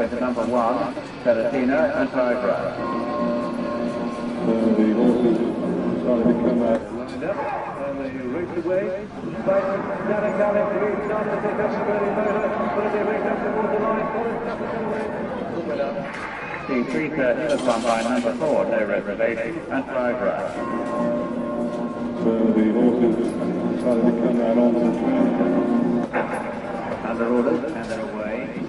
into number 1, Palatina and Tigra. The horses started to come out. Lined up, and they race away. Fighting Janet Gallic leads on as they touch the early motor, but as they race up towards the line, Colin Stapleton wins. The 330 was won by number 4, No Reservation and Tigra. So the horses started to come out onto the track. Under orders and they're away.